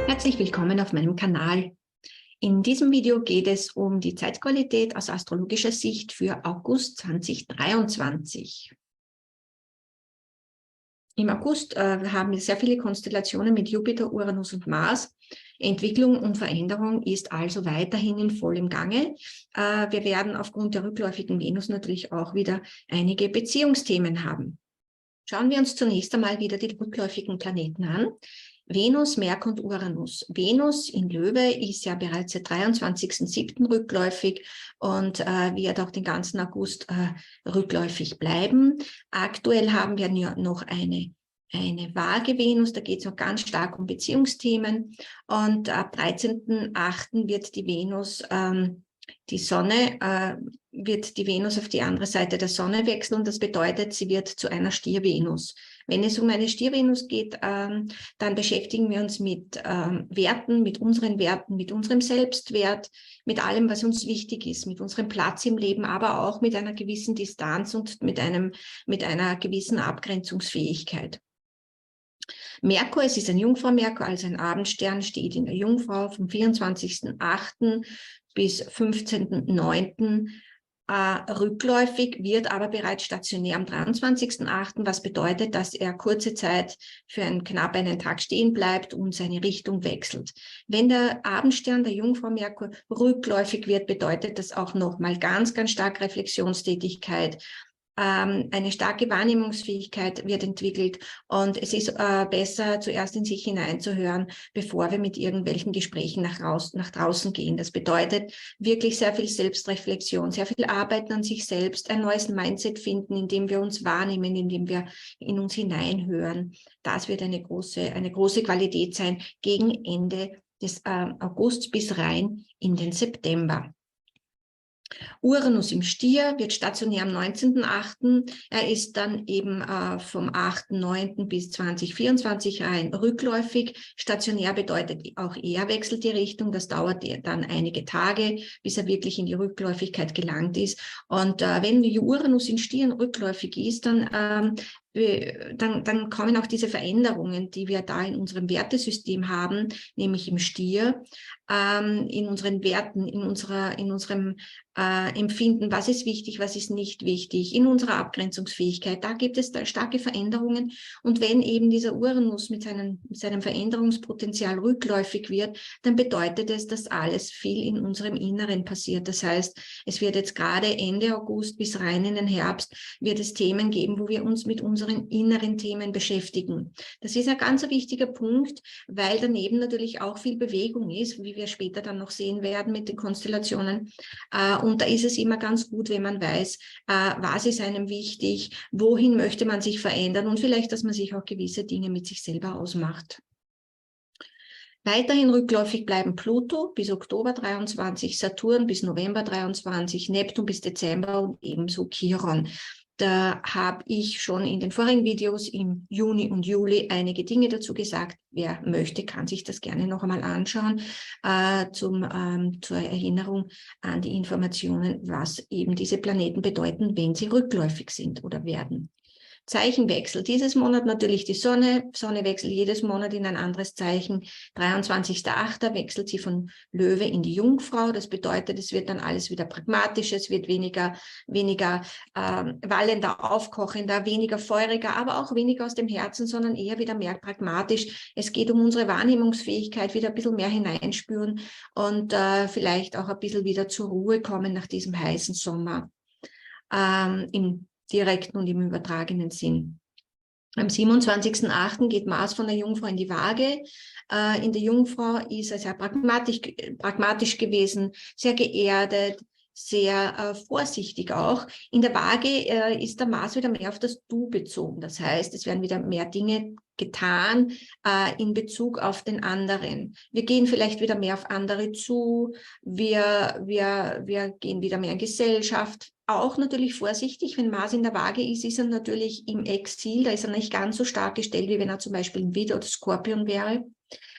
Herzlich willkommen auf meinem Kanal. In diesem Video geht es um die Zeitqualität aus astrologischer Sicht für August 2023. Im August haben wir sehr viele Konstellationen mit Jupiter, Uranus und Mars. Entwicklung und Veränderung ist also weiterhin in vollem Gange. Wir werden aufgrund der rückläufigen Venus natürlich auch wieder einige Beziehungsthemen haben. Schauen wir uns zunächst einmal wieder die rückläufigen Planeten an. Venus, Merkur und Uranus. Venus in Löwe ist ja bereits seit 23.07. rückläufig und wird auch den ganzen August rückläufig bleiben. Aktuell haben wir ja noch eine Waage Venus, da geht es noch ganz stark um Beziehungsthemen. Und ab 13.08. wird die Venus, die Sonne, wird die Venus auf die andere Seite der Sonne wechseln und das bedeutet, sie wird zu einer Stier-Venus. Wenn es um eine Stier-Venus geht, dann beschäftigen wir uns mit Werten, mit unserem Selbstwert, mit allem, was uns wichtig ist, mit unserem Platz im Leben, aber auch mit einer gewissen Distanz und mit einer gewissen Abgrenzungsfähigkeit. Merkur, es ist ein Jungfrau-Merkur, also ein Abendstern, steht in der Jungfrau vom 24.08. bis 15.09. Rückläufig, wird aber bereits stationär am 23.08., was bedeutet, dass er kurze Zeit für knapp einen Tag stehen bleibt und seine Richtung wechselt. Wenn der Abendstern, der Jungfrau Merkur, rückläufig wird, bedeutet das auch nochmal ganz, ganz stark Reflexionstätigkeit. Eine starke Wahrnehmungsfähigkeit wird entwickelt und es ist besser, zuerst in sich hineinzuhören, bevor wir mit irgendwelchen Gesprächen nach draußen gehen. Das bedeutet wirklich sehr viel Selbstreflexion, sehr viel Arbeiten an sich selbst, ein neues Mindset finden, indem wir uns wahrnehmen, indem wir in uns hineinhören. Das wird eine große Qualität sein gegen Ende des August bis rein in den September. Uranus im Stier wird stationär am 19.08. Er ist dann eben vom 8.9. bis 2024 rein rückläufig. Stationär bedeutet auch er wechselt die Richtung. Das dauert dann einige Tage, bis er wirklich in die Rückläufigkeit gelangt ist. Und wenn Uranus in Stieren rückläufig ist, dann kommen auch diese Veränderungen, die wir da in unserem Wertesystem haben, nämlich im Stier, in unseren Werten, in unserem Empfinden, was ist wichtig, was ist nicht wichtig, in unserer Abgrenzungsfähigkeit. Da gibt es da starke Veränderungen. Und wenn eben dieser Uranus mit seinem Veränderungspotenzial rückläufig wird, dann bedeutet es, dass alles viel in unserem Inneren passiert. Das heißt, es wird jetzt gerade Ende August bis rein in den Herbst, wird es Themen geben, wo wir uns mit unseren inneren Themen beschäftigen. Das ist ein ganz wichtiger Punkt, weil daneben natürlich auch viel Bewegung ist, wie wir später dann noch sehen werden mit den Konstellationen. Und da ist es immer ganz gut, wenn man weiß, was ist einem wichtig, wohin möchte man sich verändern und vielleicht, dass man sich auch gewisse Dinge mit sich selber ausmacht. Weiterhin rückläufig bleiben Pluto bis Oktober 23, Saturn bis November 23, Neptun bis Dezember und ebenso Chiron. Da habe ich schon in den vorigen Videos im Juni und Juli einige Dinge dazu gesagt. Wer möchte, kann sich das gerne noch einmal anschauen, zur Erinnerung an die Informationen, was eben diese Planeten bedeuten, wenn sie rückläufig sind oder werden. Zeichenwechsel. Dieses Monat natürlich die Sonne. Sonne wechselt jedes Monat in ein anderes Zeichen. 23.08. wechselt sie von Löwe in die Jungfrau. Das bedeutet, es wird dann alles wieder pragmatisch. Es wird weniger wallender, aufkochender, weniger feuriger, aber auch weniger aus dem Herzen, sondern eher wieder mehr pragmatisch. Es geht um unsere Wahrnehmungsfähigkeit, wieder ein bisschen mehr hineinspüren und vielleicht auch ein bisschen wieder zur Ruhe kommen nach diesem heißen Sommer. Im direkten und im übertragenen Sinn. Am 27.08. geht Mars von der Jungfrau in die Waage. In der Jungfrau ist er sehr pragmatisch gewesen, sehr geerdet, sehr vorsichtig auch. In der Waage ist der Mars wieder mehr auf das Du bezogen. Das heißt, es werden wieder mehr Dinge getan in Bezug auf den anderen. Wir gehen vielleicht wieder mehr auf andere zu. Wir gehen wieder mehr in Gesellschaft. Auch natürlich vorsichtig, wenn Mars in der Waage ist, ist er natürlich im Exil. Da ist er nicht ganz so stark gestellt, wie wenn er zum Beispiel im Widder oder Skorpion wäre.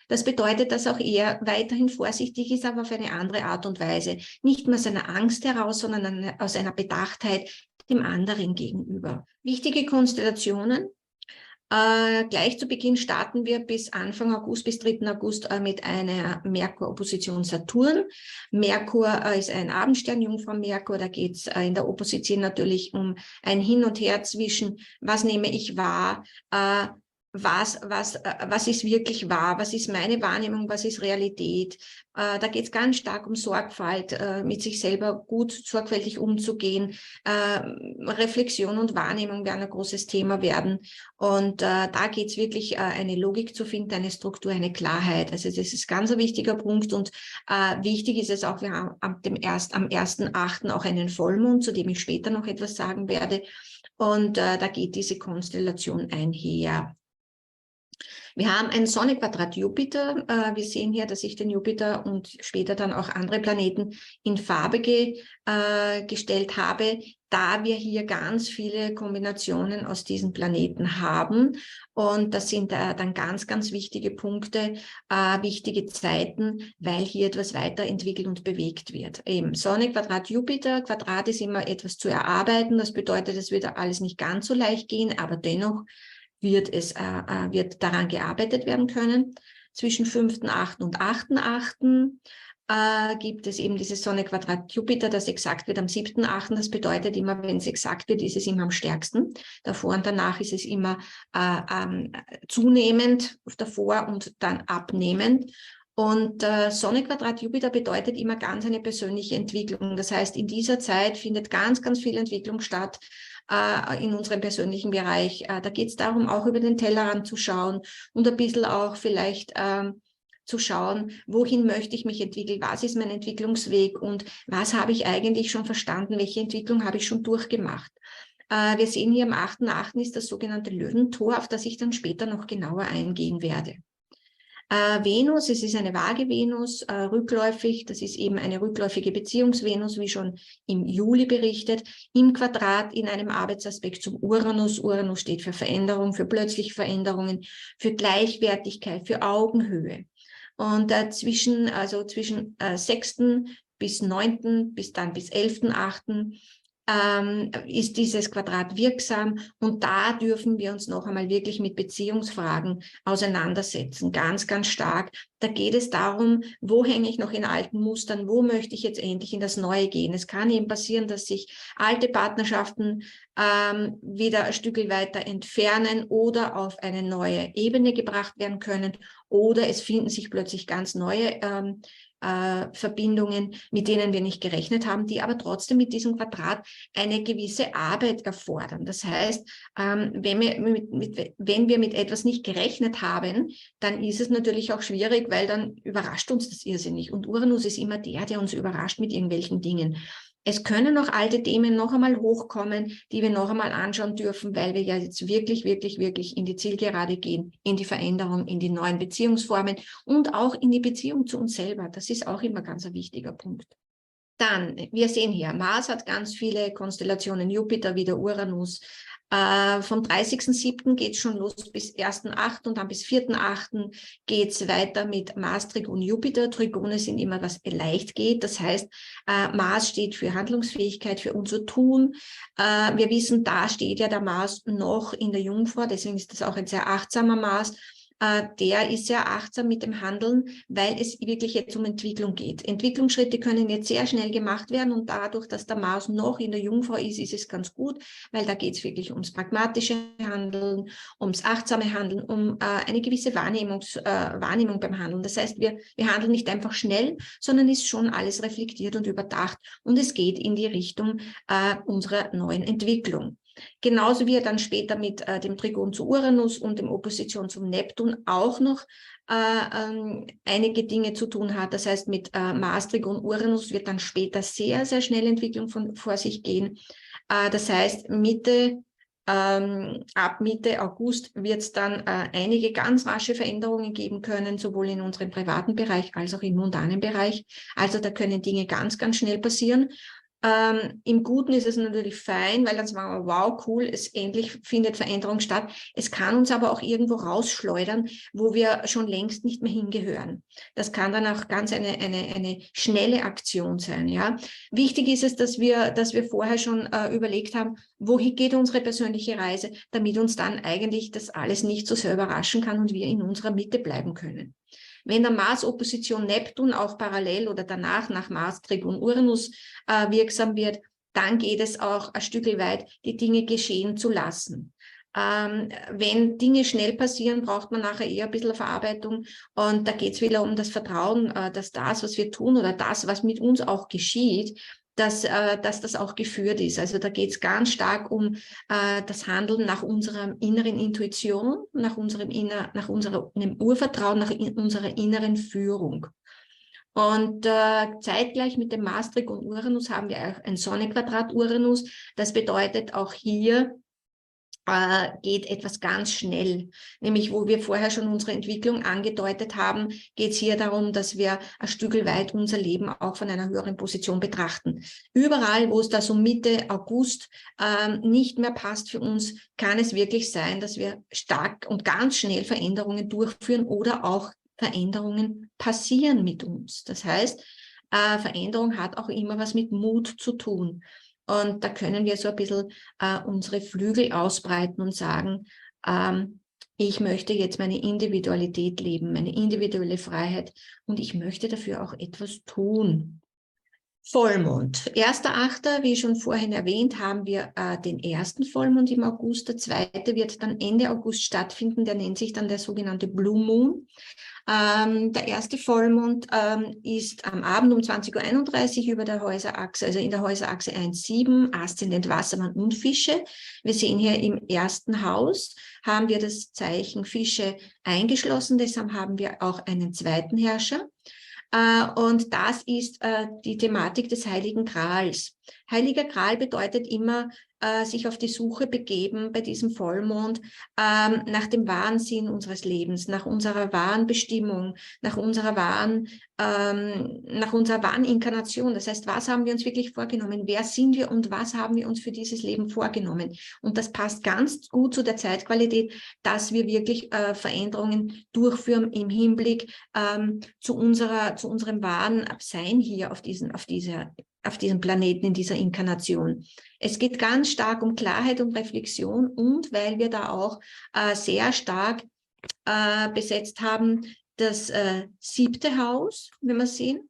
Das bedeutet, dass auch er weiterhin vorsichtig ist, aber auf eine andere Art und Weise. Nicht mehr aus einer Angst heraus, sondern aus einer Bedachtheit dem anderen gegenüber. Wichtige Konstellationen. Gleich zu Beginn starten wir bis Anfang August, bis 3. August mit einer Merkur-Opposition Saturn. Merkur ist ein Abendstern, Jungfrau Merkur. Da geht es in der Opposition natürlich um ein Hin und Her zwischen, was nehme ich wahr, was ist wirklich wahr, was ist meine Wahrnehmung, was ist Realität. Da geht es ganz stark um Sorgfalt, mit sich selber gut sorgfältig umzugehen. Reflexion und Wahrnehmung werden ein großes Thema werden. Und da geht es wirklich, eine Logik zu finden, eine Struktur, eine Klarheit. Also das ist ganz ein wichtiger Punkt. Und wichtig ist es auch, wir haben am 1.8. auch einen Vollmond, zu dem ich später noch etwas sagen werde. Und da geht diese Konstellation einher. Wir haben ein Sonne-Quadrat Jupiter. Wir sehen hier, dass ich den Jupiter und später dann auch andere Planeten in Farbe gestellt habe, da wir hier ganz viele Kombinationen aus diesen Planeten haben. Und das sind dann ganz, ganz wichtige Punkte, wichtige Zeiten, weil hier etwas weiterentwickelt und bewegt wird. Eben Sonne, Quadrat, Jupiter. Quadrat ist immer etwas zu erarbeiten. Das bedeutet, es wird alles nicht ganz so leicht gehen, aber dennoch wird daran gearbeitet werden können. Zwischen 5.8. und 8.8. Gibt es eben dieses Sonne-Quadrat Jupiter, das exakt wird am 7.8. Das bedeutet immer, wenn es exakt wird, ist es immer am stärksten. Davor und danach ist es immer zunehmend davor und dann abnehmend. Und Sonne-Quadrat Jupiter bedeutet immer ganz eine persönliche Entwicklung. Das heißt, in dieser Zeit findet ganz, ganz viel Entwicklung statt in unserem persönlichen Bereich. Da geht es darum, auch über den Tellerrand zu schauen und ein bisschen auch vielleicht zu schauen, wohin möchte ich mich entwickeln, was ist mein Entwicklungsweg und was habe ich eigentlich schon verstanden, welche Entwicklung habe ich schon durchgemacht. Wir sehen hier am 8.8. ist das sogenannte Löwentor, auf das ich dann später noch genauer eingehen werde. Venus, es ist eine vage Venus, rückläufig, das ist eben eine rückläufige Beziehungsvenus, wie schon im Juli berichtet, im Quadrat in einem Arbeitsaspekt zum Uranus. Uranus steht für Veränderung, für plötzliche Veränderungen, für Gleichwertigkeit, für Augenhöhe. Und zwischen 6. bis 9. bis 11.8. Ist dieses Quadrat wirksam und da dürfen wir uns noch einmal wirklich mit Beziehungsfragen auseinandersetzen, ganz, ganz stark. Da geht es darum, wo hänge ich noch in alten Mustern, wo möchte ich jetzt endlich in das Neue gehen. Es kann eben passieren, dass sich alte Partnerschaften wieder ein Stück weiter entfernen oder auf eine neue Ebene gebracht werden können oder es finden sich plötzlich ganz neue Verbindungen, mit denen wir nicht gerechnet haben, die aber trotzdem mit diesem Quadrat eine gewisse Arbeit erfordern. Das heißt, wenn wir mit etwas nicht gerechnet haben, dann ist es natürlich auch schwierig, weil dann überrascht uns das irrsinnig. Und Uranus ist immer der uns überrascht mit irgendwelchen Dingen. Es können noch alte Themen noch einmal hochkommen, die wir noch einmal anschauen dürfen, weil wir ja jetzt wirklich, wirklich, wirklich in die Zielgerade gehen, in die Veränderung, in die neuen Beziehungsformen und auch in die Beziehung zu uns selber. Das ist auch immer ganz ein wichtiger Punkt. Dann, wir sehen hier, Mars hat ganz viele Konstellationen, Jupiter wieder, Uranus. Vom 30.07. geht es schon los bis 1.8. und dann bis 4.8. geht es weiter mit Mars, Trigon, Jupiter. Trigone sind immer, was leicht geht. Das heißt, Mars steht für Handlungsfähigkeit, für unser Tun. Wir wissen, da steht ja der Mars noch in der Jungfrau, deswegen ist das auch ein sehr achtsamer Mars. Der ist sehr achtsam mit dem Handeln, weil es wirklich jetzt um Entwicklung geht. Entwicklungsschritte können jetzt sehr schnell gemacht werden und dadurch, dass der Mars noch in der Jungfrau ist, ist es ganz gut, weil da geht es wirklich ums pragmatische Handeln, ums achtsame Handeln, um eine gewisse Wahrnehmung beim Handeln. Das heißt, wir handeln nicht einfach schnell, sondern ist schon alles reflektiert und überdacht und es geht in die Richtung unserer neuen Entwicklung. Genauso wie er dann später mit dem Trigon zu Uranus und dem Opposition zum Neptun auch noch einige Dinge zu tun hat. Das heißt, mit Mars, Trigon, Uranus wird dann später sehr, sehr schnell Entwicklung vor sich gehen. Das heißt, ab Mitte August wird es dann einige ganz rasche Veränderungen geben können, sowohl in unserem privaten Bereich als auch im mundanen Bereich. Also da können Dinge ganz, ganz schnell passieren. Im Guten ist es natürlich fein, weil dann sagen wir, wow, cool, es endlich findet Veränderung statt. Es kann uns aber auch irgendwo rausschleudern, wo wir schon längst nicht mehr hingehören. Das kann dann auch ganz eine schnelle Aktion sein. Ja? Wichtig ist es, dass wir vorher schon überlegt haben, wohin geht unsere persönliche Reise, damit uns dann eigentlich das alles nicht so sehr überraschen kann und wir in unserer Mitte bleiben können. Wenn der Mars-Opposition Neptun auch parallel oder danach nach Mars, Trigon, Uranus wirksam wird, dann geht es auch ein Stück weit, die Dinge geschehen zu lassen. Wenn Dinge schnell passieren, braucht man nachher eher ein bisschen Verarbeitung. Und da geht es wieder um das Vertrauen, dass das, was wir tun oder das, was mit uns auch geschieht, dass das auch geführt ist. Also da geht es ganz stark um das Handeln nach unserer inneren Intuition, nach unserem Urvertrauen, nach unserer inneren Führung. Und zeitgleich mit dem Mars-Trigon und Uranus haben wir auch ein Sonne-Quadrat Uranus. Das bedeutet, auch hier geht etwas ganz schnell. Nämlich, wo wir vorher schon unsere Entwicklung angedeutet haben, geht es hier darum, dass wir ein Stück weit unser Leben auch von einer höheren Position betrachten. Überall, wo es da so Mitte August nicht mehr passt für uns, kann es wirklich sein, dass wir stark und ganz schnell Veränderungen durchführen oder auch Veränderungen passieren mit uns. Das heißt, Veränderung hat auch immer was mit Mut zu tun. Und da können wir so ein bisschen unsere Flügel ausbreiten und sagen, ich möchte jetzt meine Individualität leben, meine individuelle Freiheit und ich möchte dafür auch etwas tun. Vollmond. 1.8., wie schon vorhin erwähnt, haben wir den ersten Vollmond im August. Der zweite wird dann Ende August stattfinden. Der nennt sich dann der sogenannte Blue Moon. Der erste Vollmond ist am Abend um 20.31 Uhr über der Häuserachse, also in der Häuserachse 1,7, Aszendent Wassermann und Fische. Wir sehen hier im ersten Haus, haben wir das Zeichen Fische eingeschlossen, deshalb haben wir auch einen zweiten Herrscher. Und das ist die Thematik des Heiligen Grals. Heiliger Gral bedeutet immer, sich auf die Suche begeben bei diesem Vollmond nach dem wahren Sinn unseres Lebens, nach unserer wahren Bestimmung, nach unserer wahren Inkarnation. Das heißt, was haben wir uns wirklich vorgenommen? Wer sind wir und was haben wir uns für dieses Leben vorgenommen? Und das passt ganz gut zu der Zeitqualität, dass wir wirklich Veränderungen durchführen im Hinblick zu unserem wahren Sein hier auf diesem Planeten, in dieser Inkarnation. Es geht ganz stark um Klarheit und Reflexion und weil wir da auch sehr stark besetzt haben, das 7. Haus, wenn wir sehen.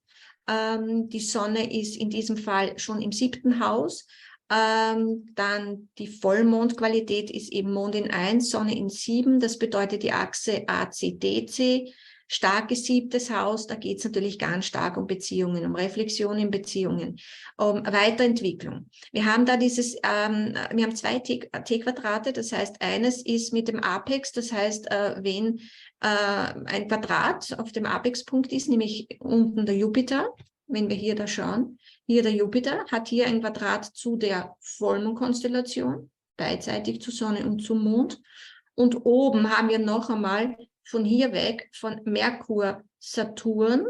Die Sonne ist in diesem Fall schon im 7. Haus. Dann die Vollmondqualität ist eben Mond in 1, Sonne in 7. Das bedeutet die Achse AC-DC. Starkes 7. Haus, da geht es natürlich ganz stark um Beziehungen, um Reflexion in Beziehungen, um Weiterentwicklung. Wir haben da wir haben 2 T-Quadrate, das heißt, eines ist mit dem Apex, das heißt, wenn ein Quadrat auf dem Apex-Punkt ist, nämlich unten der Jupiter, wenn wir hier da schauen, hier der Jupiter hat hier ein Quadrat zu der Vollmondkonstellation, beidseitig zu Sonne und zum Mond. Und oben haben wir noch einmal von hier weg, von Merkur, Saturn,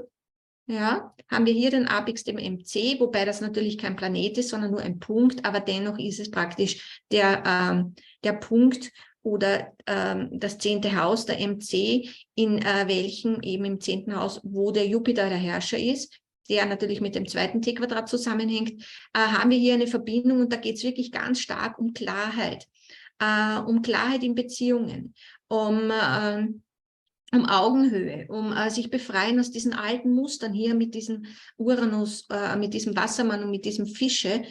ja, haben wir hier den Apex dem MC, wobei das natürlich kein Planet ist, sondern nur ein Punkt, aber dennoch ist es praktisch der Punkt oder das 10. Haus, der MC, in welchem eben im 10. Haus, wo der Jupiter der Herrscher ist, der natürlich mit dem 2. T-Quadrat zusammenhängt, haben wir hier eine Verbindung und da geht es wirklich ganz stark um Klarheit in Beziehungen, um Augenhöhe, um sich befreien aus diesen alten Mustern hier mit diesem Uranus, mit diesem Wassermann und mit diesem Fische,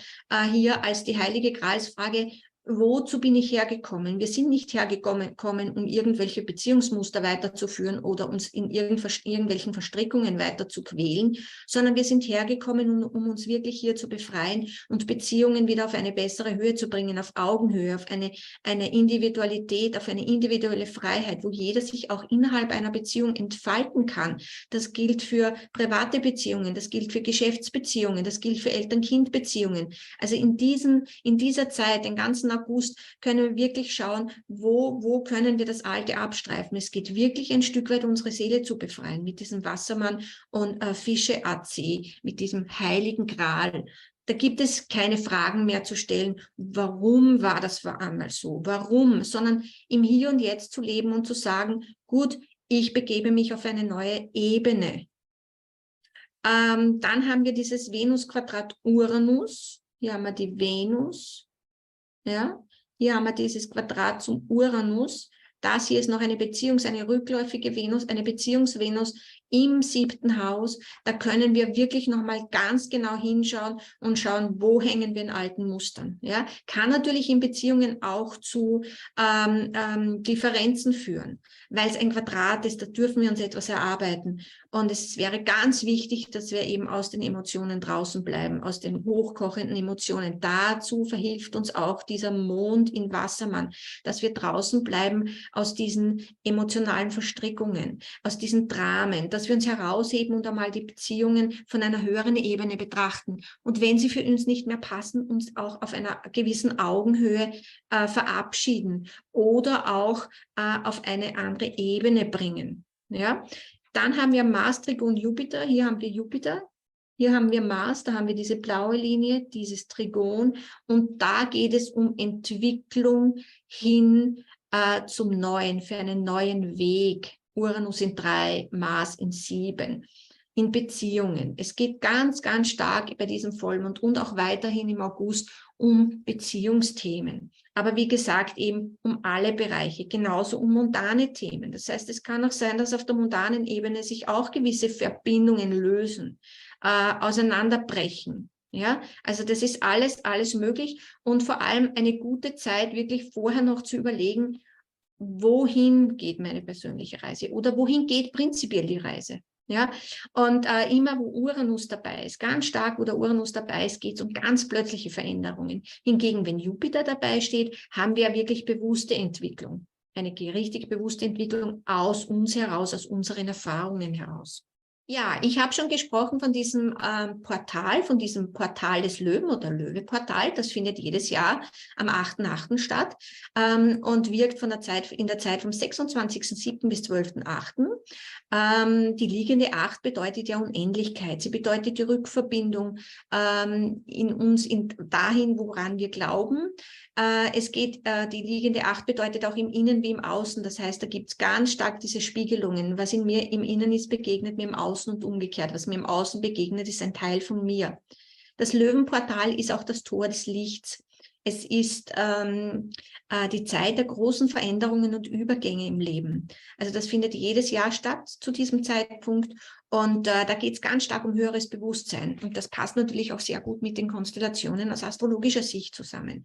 hier als die heilige Gralsfrage, wozu bin ich hergekommen? Wir sind nicht hergekommen, um irgendwelche Beziehungsmuster weiterzuführen oder uns in irgendwelchen Verstrickungen weiter zu quälen, sondern wir sind hergekommen, um uns wirklich hier zu befreien und Beziehungen wieder auf eine bessere Höhe zu bringen, auf Augenhöhe, auf eine Individualität, auf eine individuelle Freiheit, wo jeder sich auch innerhalb einer Beziehung entfalten kann. Das gilt für private Beziehungen, das gilt für Geschäftsbeziehungen, das gilt für Eltern-Kind-Beziehungen. Also in dieser Zeit, den ganzen August, können wir wirklich schauen, wo können wir das Alte abstreifen. Es geht wirklich ein Stück weit, unsere Seele zu befreien mit diesem Wassermann und Fische AC, mit diesem heiligen Gral. Da gibt es keine Fragen mehr zu stellen, warum war das vor einmal so, warum, sondern im Hier und Jetzt zu leben und zu sagen, gut, ich begebe mich auf eine neue Ebene. Dann haben wir dieses Venus-Quadrat Uranus. Hier haben wir die Venus. Ja? Hier haben wir dieses Quadrat zum Uranus. Das hier ist noch eine eine rückläufige Venus, eine Beziehungsvenus im 7. Haus. Da können wir wirklich nochmal ganz genau hinschauen und schauen, wo hängen wir in alten Mustern. Ja? Kann natürlich in Beziehungen auch zu Differenzen führen, weil es ein Quadrat ist, da dürfen wir uns etwas erarbeiten. Und es wäre ganz wichtig, dass wir eben aus den Emotionen draußen bleiben, aus den hochkochenden Emotionen. Dazu verhilft uns auch dieser Mond in Wassermann, dass wir draußen bleiben aus diesen emotionalen Verstrickungen, aus diesen Dramen, dass wir uns herausheben und einmal die Beziehungen von einer höheren Ebene betrachten. Und wenn sie für uns nicht mehr passen, uns auch auf einer gewissen Augenhöhe verabschieden oder auch auf eine andere Ebene bringen. Ja? Dann haben wir Mars, Trigon, Jupiter. Hier haben wir Jupiter. Hier haben wir Mars, da haben wir diese blaue Linie, dieses Trigon. Und da geht es um Entwicklung hin zum Neuen, für einen neuen Weg. Uranus in 3, Mars in 7. In Beziehungen. Es geht ganz, ganz stark bei diesem Vollmond und auch weiterhin im August um Beziehungsthemen. Aber wie gesagt, eben um alle Bereiche, genauso um mondane Themen. Das heißt, es kann auch sein, dass auf der mondanen Ebene sich auch gewisse Verbindungen lösen, auseinanderbrechen. Ja, also das ist alles möglich und vor allem eine gute Zeit, wirklich vorher noch zu überlegen, wohin geht meine persönliche Reise oder wohin geht prinzipiell die Reise. Ja, und immer wo Uranus dabei ist, ganz stark, wo der Uranus dabei ist, geht es um ganz plötzliche Veränderungen. Hingegen, wenn Jupiter dabei steht, haben wir wirklich bewusste Entwicklung. Eine richtig bewusste Entwicklung aus uns heraus, aus unseren Erfahrungen heraus. Ja, ich habe schon gesprochen von diesem Portal, von diesem Portal des Löwen oder Löwe-Portal. Das findet jedes Jahr am 8.8. statt und wirkt in der Zeit vom 26.7. bis 12.8. Die liegende 8 bedeutet ja Unendlichkeit. Sie bedeutet die Rückverbindung in uns, dahin, woran wir glauben. Die liegende 8 bedeutet auch im Innen wie im Außen. Das heißt, da gibt es ganz stark diese Spiegelungen. Was in mir im Innen ist, begegnet mir im Außen und umgekehrt. Was mir im Außen begegnet, ist ein Teil von mir. Das Löwenportal ist auch das Tor des Lichts. Es ist die Zeit der großen Veränderungen und Übergänge im Leben. Also das findet jedes Jahr statt zu diesem Zeitpunkt. Und da geht es ganz stark um höheres Bewusstsein. Und das passt natürlich auch sehr gut mit den Konstellationen aus astrologischer Sicht zusammen.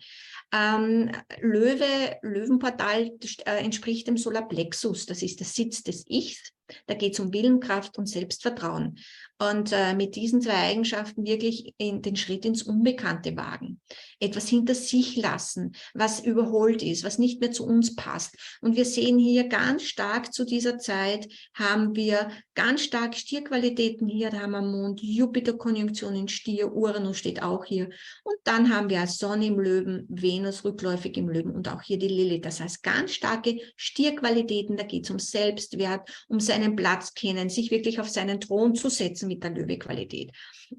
Löwenportal entspricht dem Solarplexus. Das ist der Sitz des Ichs. Da geht es um Willenkraft und Selbstvertrauen. Und mit diesen zwei Eigenschaften wirklich den Schritt ins Unbekannte wagen. Etwas hinter sich lassen, was überholt ist, was nicht mehr zu uns passt. Und wir sehen hier ganz stark zu dieser Zeit, haben wir ganz stark Stierqualitäten hier. Da haben wir Mond, Jupiter-Konjunktion in Stier, Uranus steht auch hier. Und dann haben wir Sonne im Löwen, Venus rückläufig im Löwen und auch hier die Lilith. Das heißt, ganz starke Stierqualitäten. Da geht es um Selbstwert, um seinen Platz kennen, sich wirklich auf seinen Thron zu setzen mit der Löwe-Qualität.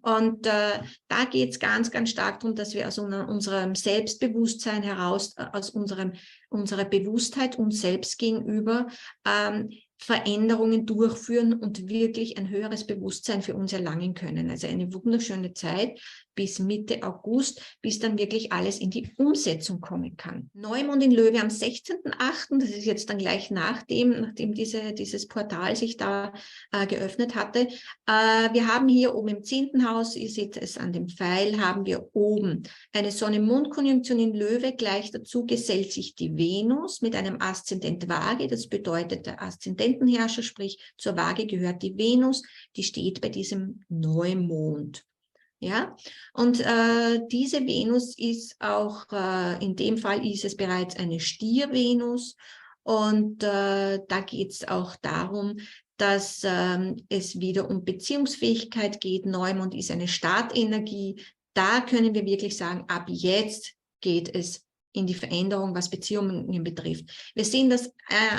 Und da geht es ganz, ganz stark darum, dass wir aus unserem Selbstbewusstsein heraus, aus unserer Bewusstheit uns selbst gegenüber Veränderungen durchführen und wirklich ein höheres Bewusstsein für uns erlangen können. Also eine wunderschöne Zeit bis Mitte August, bis dann wirklich alles in die Umsetzung kommen kann. Neumond in Löwe am 16.8., das ist jetzt dann gleich nachdem dieses Portal sich da geöffnet hatte. Wir haben hier oben im 10. Haus, ihr seht es an dem Pfeil, haben wir oben eine Sonne-Mond-Konjunktion in Löwe. Gleich dazu gesellt sich die Venus mit einem Aszendent Waage. Das bedeutet der Aszendentenherrscher, sprich zur Waage gehört die Venus, die steht bei diesem Neumond. Ja, und diese Venus ist auch, in dem Fall ist es bereits eine Stier-Venus und da geht es auch darum, dass es wieder um Beziehungsfähigkeit geht. Neumond ist eine Startenergie. Da können wir wirklich sagen, ab jetzt geht es in die Veränderung, was Beziehungen betrifft. Wir sehen das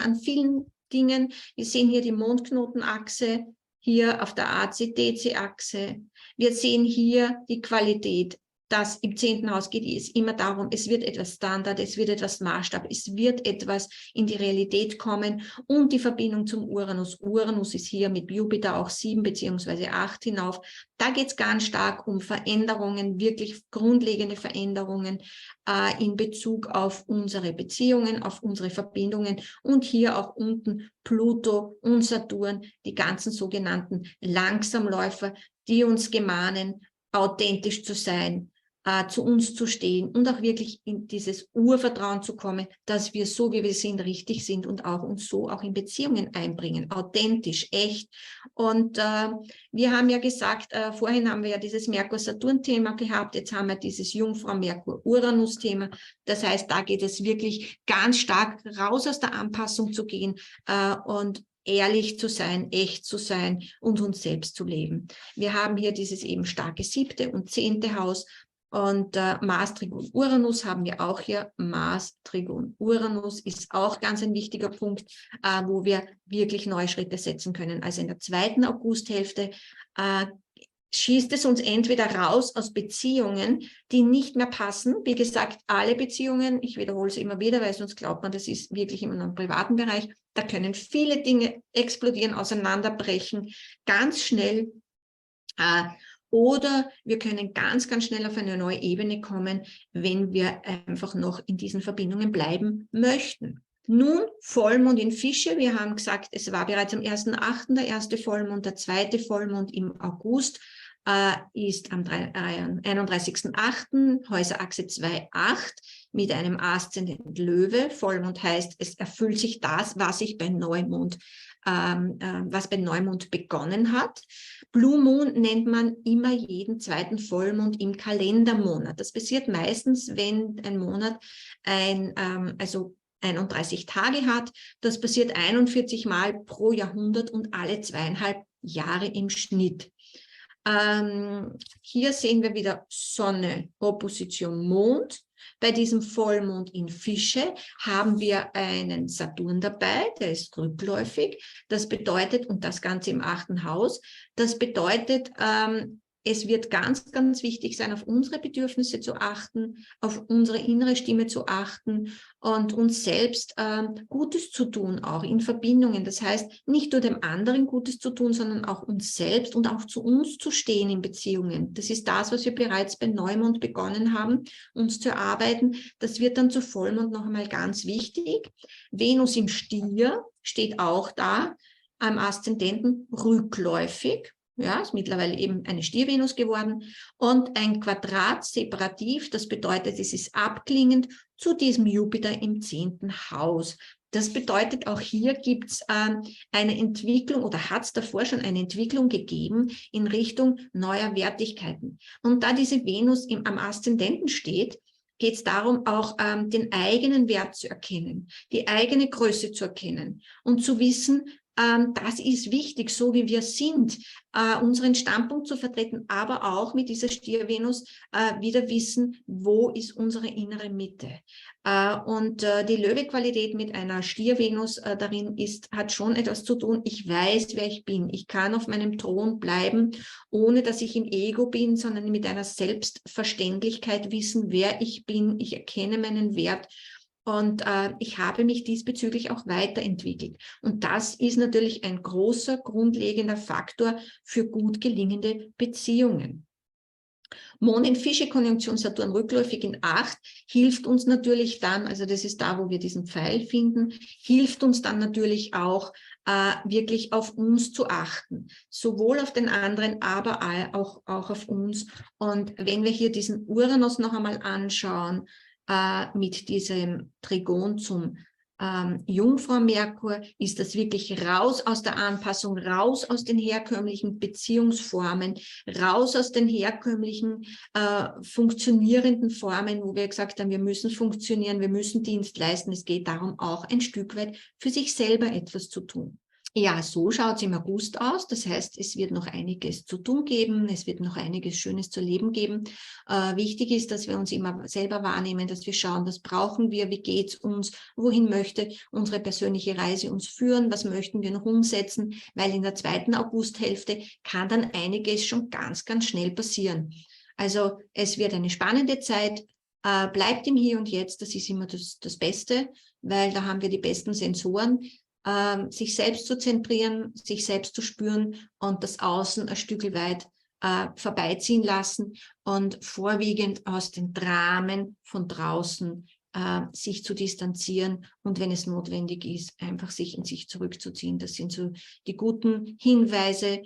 an vielen Dingen. Wir sehen hier die Mondknotenachse, hier auf der AC-DC-Achse. Wir sehen hier die Qualität das im 10. Haus geht es immer darum, es wird etwas Standard, es wird etwas Maßstab, es wird etwas in die Realität kommen und die Verbindung zum Uranus. Uranus ist hier mit Jupiter auch 7 bzw. 8 hinauf. Da geht es ganz stark um Veränderungen, wirklich grundlegende Veränderungen in Bezug auf unsere Beziehungen, auf unsere Verbindungen und hier auch unten Pluto und Saturn, die ganzen sogenannten Langsamläufer, die uns gemahnen, authentisch zu sein, zu uns zu stehen und auch wirklich in dieses Urvertrauen zu kommen, dass wir so, wie wir sind, richtig sind und auch uns so auch in Beziehungen einbringen, authentisch, echt. Und wir haben ja gesagt, vorhin haben wir ja dieses Merkur-Saturn-Thema gehabt, jetzt haben wir dieses Jungfrau-Merkur-Uranus-Thema. Das heißt, da geht es wirklich ganz stark raus aus der Anpassung zu gehen und ehrlich zu sein, echt zu sein und uns selbst zu leben. Wir haben hier dieses eben starke 7. und 10. Haus. Und Mars, Trigon, Uranus haben wir auch hier. Mars, Trigon, Uranus ist auch ganz ein wichtiger Punkt, wo wir wirklich neue Schritte setzen können. Also in der 2. Augusthälfte schießt es uns entweder raus aus Beziehungen, die nicht mehr passen. Wie gesagt, alle Beziehungen, ich wiederhole es immer wieder, weil sonst glaubt man, das ist wirklich in einem privaten Bereich. Da können viele Dinge explodieren, auseinanderbrechen, ganz schnell. Oder wir können ganz, ganz schnell auf eine neue Ebene kommen, wenn wir einfach noch in diesen Verbindungen bleiben möchten. Nun, Vollmond in Fische. Wir haben gesagt, es war bereits am 1.8. der erste Vollmond, der zweite Vollmond im August ist am 31.8. Häuserachse 2,8 mit einem Aszendent Löwe. Vollmond heißt, es erfüllt sich das, was bei Neumond begonnen hat. Blue Moon nennt man immer jeden zweiten Vollmond im Kalendermonat. Das passiert meistens, wenn ein Monat 31 Tage hat. Das passiert 41 Mal pro Jahrhundert und alle 2,5 Jahre im Schnitt. Hier sehen wir wieder Sonne, Opposition Mond. Bei diesem Vollmond in Fische haben wir einen Saturn dabei, der ist rückläufig. Das bedeutet, und das Ganze im 8. Haus, das bedeutet, es wird ganz, ganz wichtig sein, auf unsere Bedürfnisse zu achten, auf unsere innere Stimme zu achten und uns selbst Gutes zu tun, auch in Verbindungen. Das heißt, nicht nur dem anderen Gutes zu tun, sondern auch uns selbst und auch zu uns zu stehen in Beziehungen. Das ist das, was wir bereits bei Neumond begonnen haben, uns zu erarbeiten. Das wird dann zu Vollmond noch einmal ganz wichtig. Venus im Stier steht auch da, am Aszendenten rückläufig. Ja, ist mittlerweile eben eine Stiervenus geworden und ein Quadrat separativ, das bedeutet, es ist abklingend zu diesem Jupiter im 10. Haus. Das bedeutet, auch hier gibt es eine Entwicklung oder hat es davor schon eine Entwicklung gegeben in Richtung neuer Wertigkeiten. Und da diese Venus am Aszendenten steht, geht es darum, auch den eigenen Wert zu erkennen, die eigene Größe zu erkennen und zu wissen, das ist wichtig, so wie wir sind, unseren Standpunkt zu vertreten, aber auch mit dieser Stier-Venus wieder wissen, wo ist unsere innere Mitte. Und die Löwe-Qualität mit einer Stier-Venus darin hat schon etwas zu tun. Ich weiß, wer ich bin. Ich kann auf meinem Thron bleiben, ohne dass ich im Ego bin, sondern mit einer Selbstverständlichkeit wissen, wer ich bin. Ich erkenne meinen Wert. Und ich habe mich diesbezüglich auch weiterentwickelt. Und das ist natürlich ein großer, grundlegender Faktor für gut gelingende Beziehungen. Mond in Fische, Konjunktion Saturn rückläufig in 8, hilft uns natürlich dann, also das ist da, wo wir diesen Pfeil finden, hilft uns dann natürlich auch, wirklich auf uns zu achten. Sowohl auf den anderen, aber auch auf uns. Und wenn wir hier diesen Uranus noch einmal anschauen, mit diesem Trigon zum Jungfrau Merkur, ist das wirklich raus aus der Anpassung, raus aus den herkömmlichen Beziehungsformen, raus aus den herkömmlichen funktionierenden Formen, wo wir gesagt haben, wir müssen funktionieren, wir müssen Dienst leisten. Es geht darum, auch ein Stück weit für sich selber etwas zu tun. Ja, so schaut es im August aus. Das heißt, es wird noch einiges zu tun geben. Es wird noch einiges Schönes zu leben geben. Wichtig ist, dass wir uns immer selber wahrnehmen, dass wir schauen, was brauchen wir, wie geht's uns, wohin möchte unsere persönliche Reise uns führen, was möchten wir noch umsetzen, weil in der 2. Augusthälfte kann dann einiges schon ganz, ganz schnell passieren. Also es wird eine spannende Zeit. Bleibt im Hier und Jetzt, das ist immer das Beste, weil da haben wir die besten Sensoren. Sich selbst zu zentrieren, sich selbst zu spüren und das Außen ein Stück weit vorbeiziehen lassen und vorwiegend aus den Dramen von draußen sich zu distanzieren und wenn es notwendig ist, einfach sich in sich zurückzuziehen. Das sind so die guten Hinweise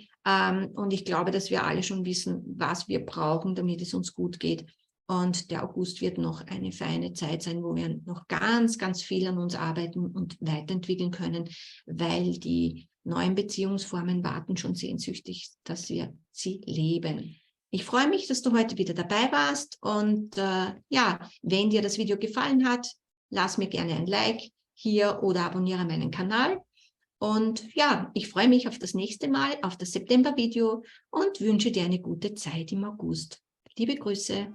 und ich glaube, dass wir alle schon wissen, was wir brauchen, damit es uns gut geht. Und der August wird noch eine feine Zeit sein, wo wir noch ganz, ganz viel an uns arbeiten und weiterentwickeln können, weil die neuen Beziehungsformen warten schon sehnsüchtig, dass wir sie leben. Ich freue mich, dass du heute wieder dabei warst und ja, wenn dir das Video gefallen hat, lass mir gerne ein Like hier oder abonniere meinen Kanal. Und ja, ich freue mich auf das nächste Mal, auf das September-Video und wünsche dir eine gute Zeit im August. Liebe Grüße.